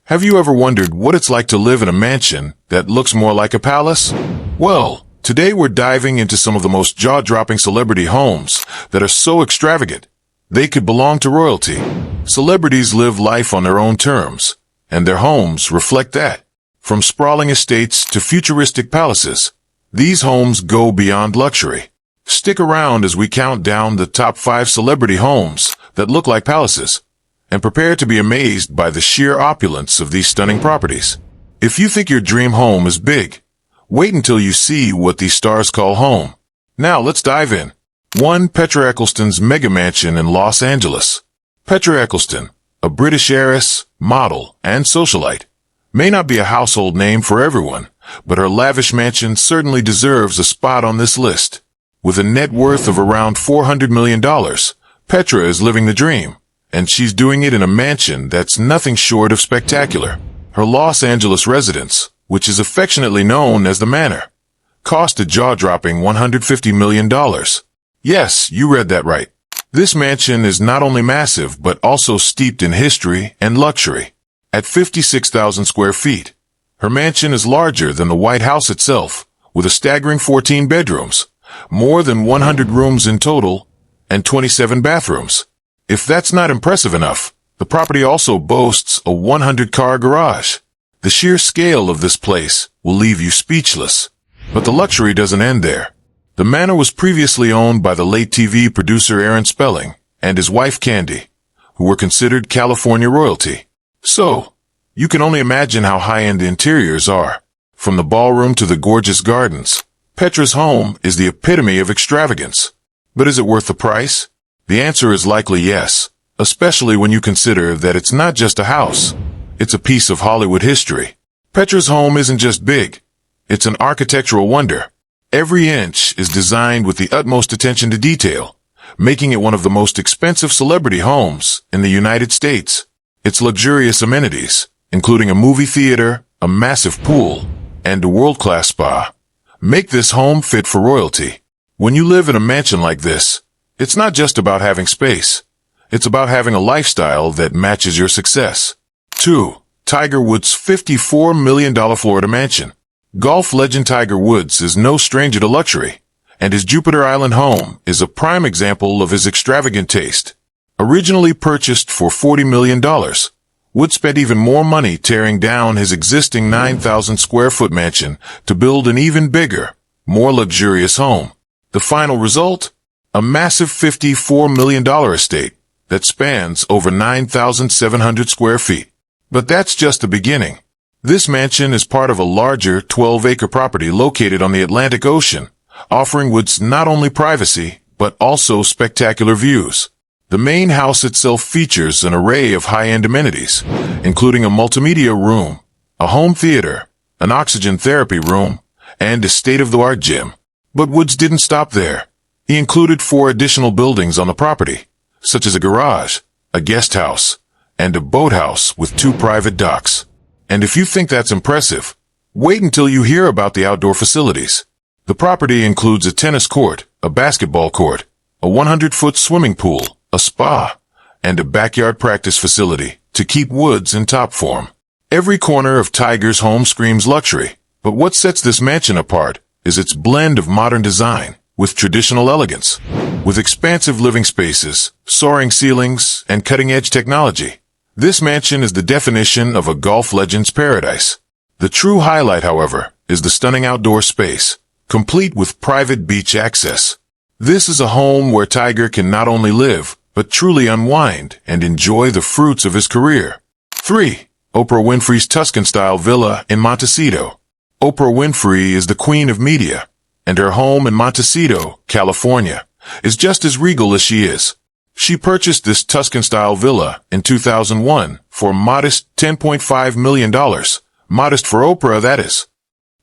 Have you ever wondered what it's like to live in a mansion that looks more like a palace? Well, today we're diving into some of the most jaw-dropping celebrity homes that are so extravagant they could belong to royalty. Celebrities live life on their own terms, and their homes reflect that. From sprawling estates to futuristic palaces, these homes go beyond luxury. Stick around as we count down the top 5 celebrity homes that look like palaces, and prepare to be amazed by the sheer opulence of these stunning properties. If you think your dream home is big, wait until you see what these stars call home. Now let's dive in. 1. Petra Eccleston's mega mansion in Los Angeles. Petra Eccleston, a British heiress, model, and socialite, may not be a household name for everyone, but her lavish mansion certainly deserves a spot on this list. With a net worth of around $400 million, Petra is living the dream, and she's doing it in a mansion that's nothing short of spectacular. Her Los Angeles residence, which is affectionately known as the Manor, cost a jaw-dropping $150 million. Yes, you read that right. This mansion is not only massive, but also steeped in history and luxury. At 56,000 square feet, her mansion is larger than the White House itself, with a staggering 14 bedrooms, more than 100 rooms in total, and 27 bathrooms. If that's not impressive enough, the property also boasts a 100-car garage. The sheer scale of this place will leave you speechless. But the luxury doesn't end there. The manor was previously owned by the late TV producer Aaron Spelling and his wife Candy, who were considered California royalty. So, you can only imagine how high-end the interiors are. From the ballroom to the gorgeous gardens, Petra's home is the epitome of extravagance. But is it worth the price? The answer is likely yes, especially when you consider that it's not just a house. It's a piece of Hollywood history. Petra's home isn't just big. It's an architectural wonder. Every inch is designed with the utmost attention to detail, making it one of the most expensive celebrity homes in the United States. Its luxurious amenities, including a movie theater, a massive pool, and a world-class spa, make this home fit for royalty. When you live in a mansion like this, it's not just about having space. It's about having a lifestyle that matches your success. 2. Tiger Woods' $54 million Florida mansion. Golf legend Tiger Woods is no stranger to luxury, and his Jupiter Island home is a prime example of his extravagant taste. Originally purchased for $40 million, Woods spent even more money tearing down his existing 9,000 square foot mansion to build an even bigger, more luxurious home. The final result? A massive $54 million estate that spans over 9,700 square feet. But that's just the beginning. This mansion is part of a larger 12-acre property located on the Atlantic Ocean, offering Woods not only privacy, but also spectacular views. The main house itself features an array of high-end amenities, including a multimedia room, a home theater, an oxygen therapy room, and a state-of-the-art gym. But Woods didn't stop there. He included 4 additional buildings on the property, such as a garage, a guest house, and a boathouse with 2 private docks. And if you think that's impressive, wait until you hear about the outdoor facilities. The property includes a tennis court, a basketball court, a 100-foot swimming pool, a spa, and a backyard practice facility to keep Woods in top form. Every corner of Tiger's home screams luxury, but what sets this mansion apart is its blend of modern design with traditional elegance. With expansive living spaces, soaring ceilings, and cutting-edge technology, this mansion is the definition of a golf legend's paradise. The true highlight, however, is the stunning outdoor space, complete with private beach access. This is a home where Tiger can not only live, but truly unwind and enjoy the fruits of his career. 3. Oprah Winfrey's Tuscan-style villa in Montecito. Oprah Winfrey is the queen of media, and her home in Montecito, California, is just as regal as she is. She purchased this Tuscan-style villa in 2001 for a modest $10.5 million. Modest for Oprah, that is.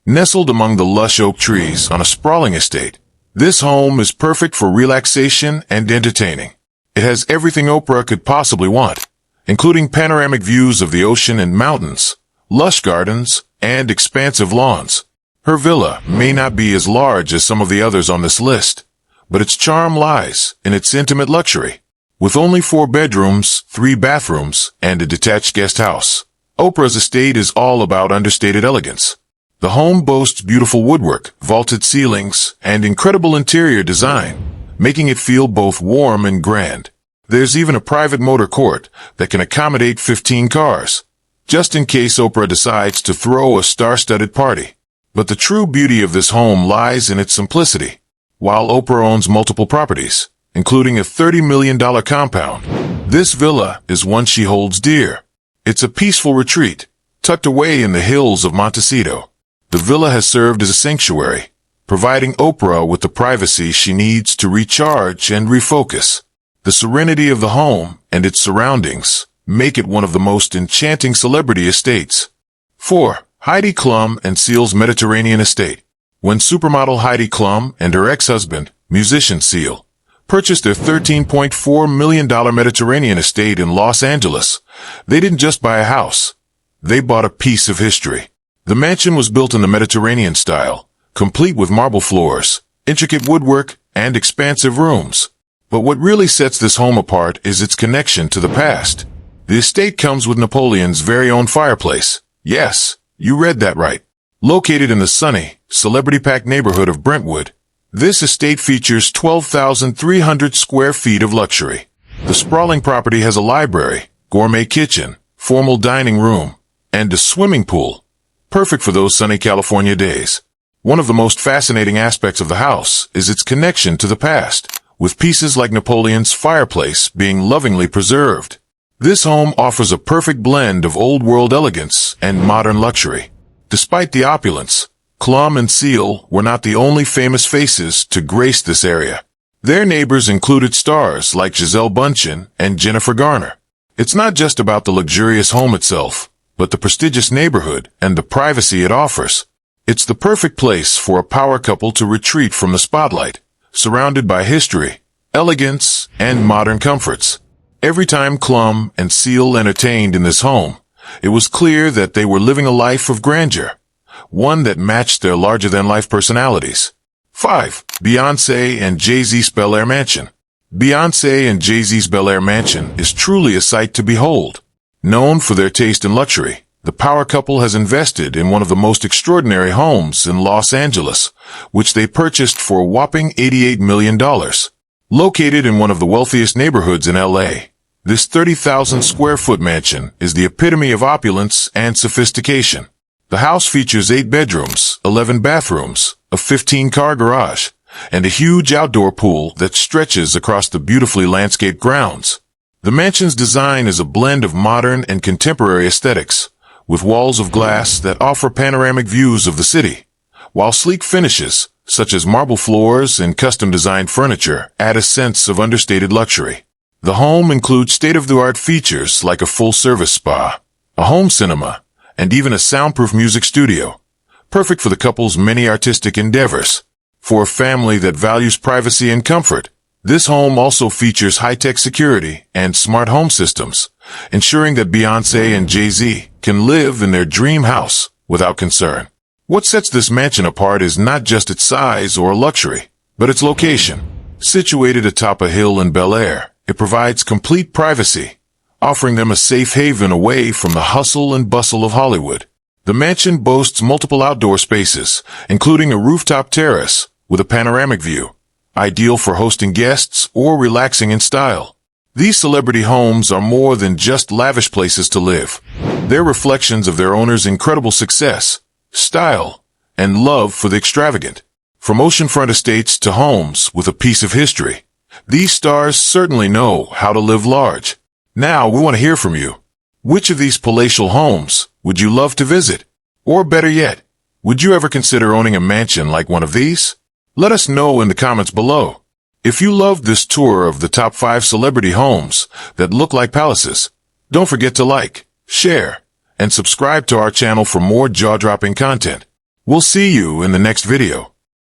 Nestled among the lush oak trees on a sprawling estate, this home is perfect for relaxation and entertaining. It has everything Oprah could possibly want, including panoramic views of the ocean and mountains, lush gardens, and expansive lawns. Her villa may not be as large as some of the others on this list, but its charm lies in its intimate luxury. With only 4 bedrooms, 3 bathrooms, and a detached guest house, Oprah's estate is all about understated elegance. The home boasts beautiful woodwork, vaulted ceilings, and incredible interior design, making it feel both warm and grand. There's even a private motor court that can accommodate 15 cars, just in case Oprah decides to throw a star-studded party. But the true beauty of this home lies in its simplicity. While Oprah owns multiple properties, including a $30 million compound, this villa is one she holds dear. It's a peaceful retreat, tucked away in the hills of Montecito. The villa has served as a sanctuary, providing Oprah with the privacy she needs to recharge and refocus. The serenity of the home and its surroundings make it one of the most enchanting celebrity estates. 4. Heidi Klum and Seal's Mediterranean Estate. When supermodel Heidi Klum and her ex-husband, musician Seal, purchased their $13.4 million Mediterranean estate in Los Angeles, they didn't just buy a house. They bought a piece of history. The mansion was built in the Mediterranean style, complete with marble floors, intricate woodwork, and expansive rooms. But what really sets this home apart is its connection to the past. The estate comes with Napoleon's very own fireplace. Yes, you read that right. Located in the sunny, celebrity-packed neighborhood of Brentwood, this estate features 12,300 square feet of luxury. The sprawling property has a library, gourmet kitchen, formal dining room, and a swimming pool, perfect for those sunny California days. One of the most fascinating aspects of the house is its connection to the past, with pieces like Napoleon's fireplace being lovingly preserved. This home offers a perfect blend of old-world elegance and modern luxury. Despite the opulence, Klum and Seal were not the only famous faces to grace this area. Their neighbors included stars like Gisele Bündchen and Jennifer Garner. It's not just about the luxurious home itself, but the prestigious neighborhood and the privacy it offers. It's the perfect place for a power couple to retreat from the spotlight, surrounded by history, elegance, and modern comforts. Every time Klum and Seal entertained in this home, it was clear that they were living a life of grandeur, one that matched their larger-than-life personalities. 5. Beyoncé and Jay-Z's Bel Air Mansion. Beyoncé and Jay-Z's Bel Air Mansion is truly a sight to behold. Known for their taste in luxury, the power couple has invested in one of the most extraordinary homes in Los Angeles, which they purchased for a whopping $88 million. Located in one of the wealthiest neighborhoods in L.A., this 30,000-square-foot mansion is the epitome of opulence and sophistication. The house features 8 bedrooms, 11 bathrooms, a 15-car garage, and a huge outdoor pool that stretches across the beautifully landscaped grounds. The mansion's design is a blend of modern and contemporary aesthetics, with walls of glass that offer panoramic views of the city, while sleek finishes, such as marble floors and custom-designed furniture, add a sense of understated luxury. The home includes state-of-the-art features like a full-service spa, a home cinema, and even a soundproof music studio, perfect for the couple's many artistic endeavors. For a family that values privacy and comfort, this home also features high-tech security and smart home systems, ensuring that Beyoncé and Jay-Z can live in their dream house without concern. What sets this mansion apart is not just its size or luxury, but its location. Situated atop a hill in Bel Air, it provides complete privacy, offering them a safe haven away from the hustle and bustle of Hollywood. The mansion boasts multiple outdoor spaces, including a rooftop terrace with a panoramic view, ideal for hosting guests or relaxing in style. These celebrity homes are more than just lavish places to live. They're reflections of their owners' incredible success, style, and love for the extravagant. From oceanfront estates to homes with a piece of history, these stars certainly know how to live large. Now we want to hear from you. Which of these palatial homes would you love to visit? Or better yet, would you ever consider owning a mansion like one of these? Let us know in the comments below. If you loved this tour of the top 5 celebrity homes that look like palaces, don't forget to like, share, and subscribe to our channel for more jaw-dropping content. We'll see you in the next video.